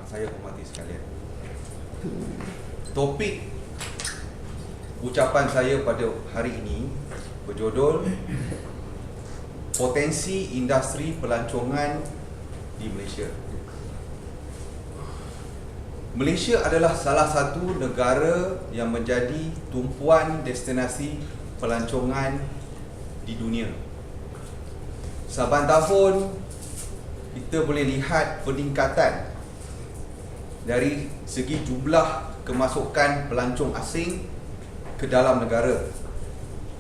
saya hormati sekalian, topik ucapan saya pada hari ini berjudul Potensi Industri Pelancongan di Malaysia. Malaysia adalah salah satu negara yang menjadi tumpuan destinasi pelancongan di dunia. Saban tahun kita boleh lihat peningkatan dari segi jumlah kemasukan pelancong asing ke dalam negara.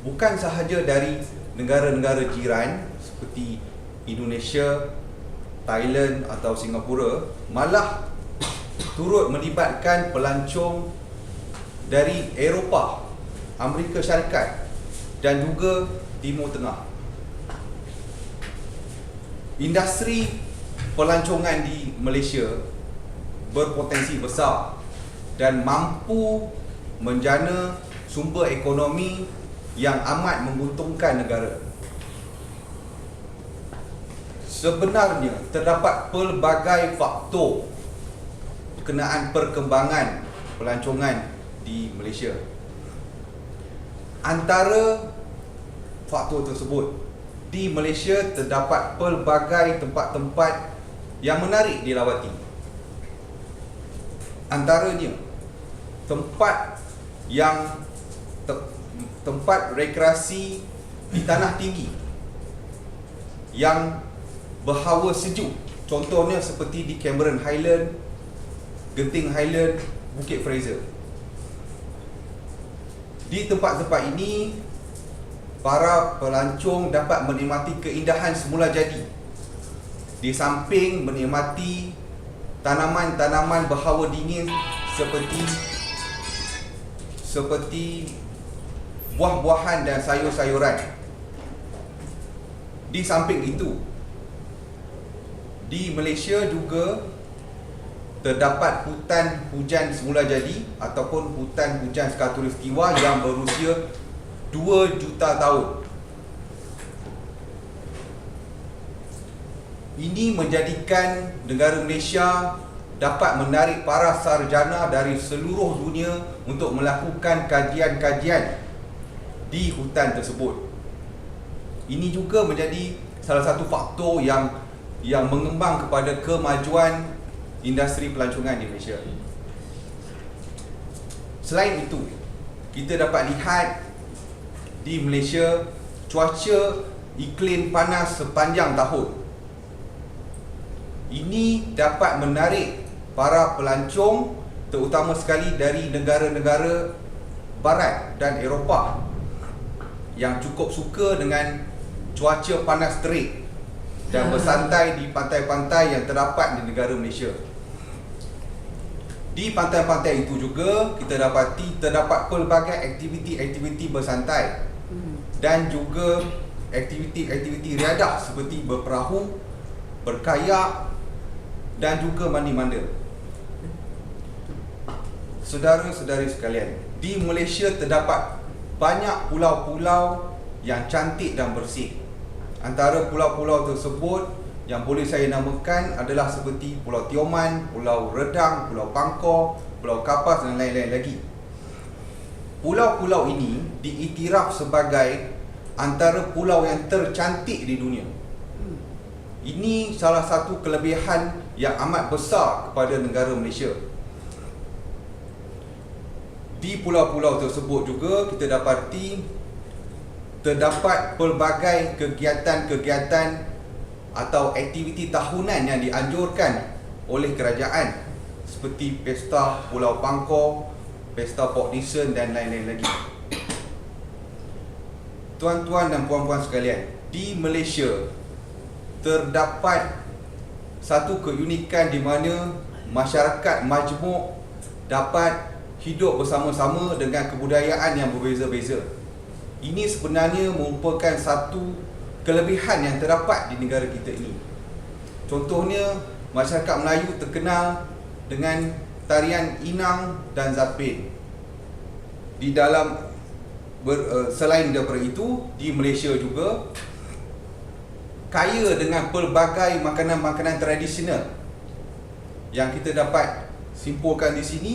Bukan sahaja dari negara-negara jiran seperti Indonesia, Thailand atau Singapura, malah turut melibatkan pelancong dari Eropah, Amerika Syarikat dan juga Timur Tengah. Industri pelancongan di Malaysia berpotensi besar dan mampu menjana sumber ekonomi yang amat menguntungkan negara. Sebenarnya terdapat pelbagai faktor berkenaan perkembangan pelancongan di Malaysia. Antara faktor tersebut, di Malaysia terdapat pelbagai tempat-tempat yang menarik dilawati. Antaranya tempat rekreasi di tanah tinggi yang berhawa sejuk. Contohnya seperti di Cameron Highland, Genting Highland, Bukit Fraser. Di tempat-tempat ini, para pelancong dapat menikmati keindahan semula jadi, di samping menikmati tanaman-tanaman berhawa dingin seperti buah-buahan dan sayur-sayuran. Di samping itu, di Malaysia juga terdapat hutan hujan semula jadi ataupun hutan hujan khatulistiwa yang berusia 2 juta tahun. Ini menjadikan negara Malaysia dapat menarik para sarjana dari seluruh dunia untuk melakukan kajian-kajian di hutan tersebut. Ini juga menjadi salah satu faktor yang mengembang kepada kemajuan industri pelancongan di Malaysia. Selain itu, kita dapat lihat di Malaysia cuaca iklim panas sepanjang tahun. Ini dapat menarik para pelancong terutama sekali dari negara-negara barat dan Eropah yang cukup suka dengan cuaca panas terik dan bersantai di pantai-pantai yang terdapat di negara Malaysia. Di pantai-pantai itu juga kita dapati terdapat pelbagai aktiviti-aktiviti bersantai dan juga aktiviti-aktiviti riadah seperti berperahu, berkayak dan juga mandi-manda. Saudara-saudari sekalian, di Malaysia terdapat banyak pulau-pulau yang cantik dan bersih. Antara pulau-pulau tersebut yang boleh saya namakan adalah seperti Pulau Tioman, Pulau Redang, Pulau Pangkor, Pulau Kapas dan lain-lain lagi. Pulau-pulau ini diiktiraf sebagai antara pulau yang tercantik di dunia. Ini salah satu kelebihan yang amat besar kepada negara Malaysia. Di pulau-pulau tersebut juga kita dapati terdapat pelbagai kegiatan-kegiatan atau aktiviti tahunan yang dianjurkan oleh kerajaan seperti Pesta Pulau Pangkor, Pesta Port Dickson dan lain-lain lagi. Tuan-tuan dan puan-puan sekalian, di Malaysia terdapat satu keunikan di mana masyarakat majmuk dapat hidup bersama-sama dengan kebudayaan yang berbeza-beza. Ini sebenarnya merupakan satu kelebihan yang terdapat di negara kita ini. Contohnya, masyarakat Melayu terkenal dengan tarian inang dan zapin. Di dalam selain daripada itu, di Malaysia juga kaya dengan pelbagai makanan-makanan tradisional yang kita dapat simpulkan di sini,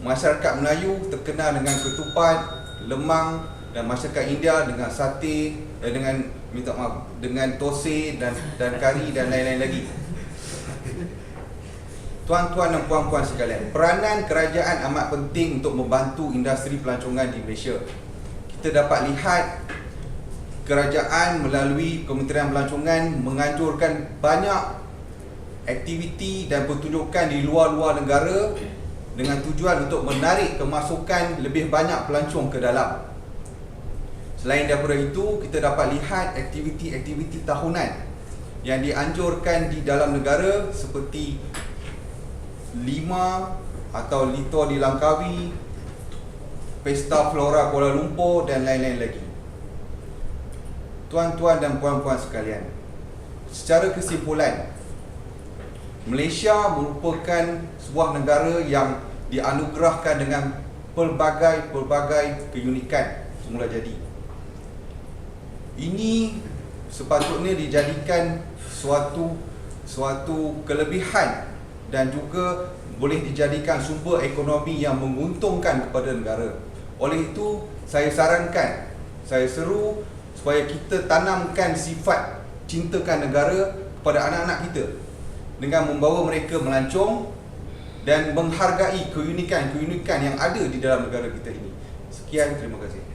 masyarakat Melayu terkenal dengan ketupat, lemang, dan masyarakat India dengan sate, dengan tose dan kari dan lain-lain lagi. Tuan-tuan dan puan-puan sekalian, peranan kerajaan amat penting untuk membantu industri pelancongan di Malaysia. Kita dapat lihat kerajaan melalui Kementerian Pelancongan menganjurkan banyak aktiviti dan pertunjukan di luar-luar negara dengan tujuan untuk menarik kemasukan lebih banyak pelancong ke dalam. Selain daripada itu, kita dapat lihat aktiviti-aktiviti tahunan yang dianjurkan di dalam negara seperti Lima atau Lito di Langkawi, Pesta Flora Kuala Lumpur dan lain-lain lagi. Tuan-tuan dan puan-puan sekalian, secara kesimpulan, Malaysia merupakan sebuah negara yang dianugerahkan dengan pelbagai keunikan semula jadi. Ini sepatutnya dijadikan suatu kelebihan dan juga boleh dijadikan sumber ekonomi yang menguntungkan kepada negara. Oleh itu, saya sarankan, saya seru supaya kita tanamkan sifat cintakan negara kepada anak-anak kita dengan membawa mereka melancong dan menghargai keunikan yang ada di dalam negara kita ini. Sekian, terima kasih.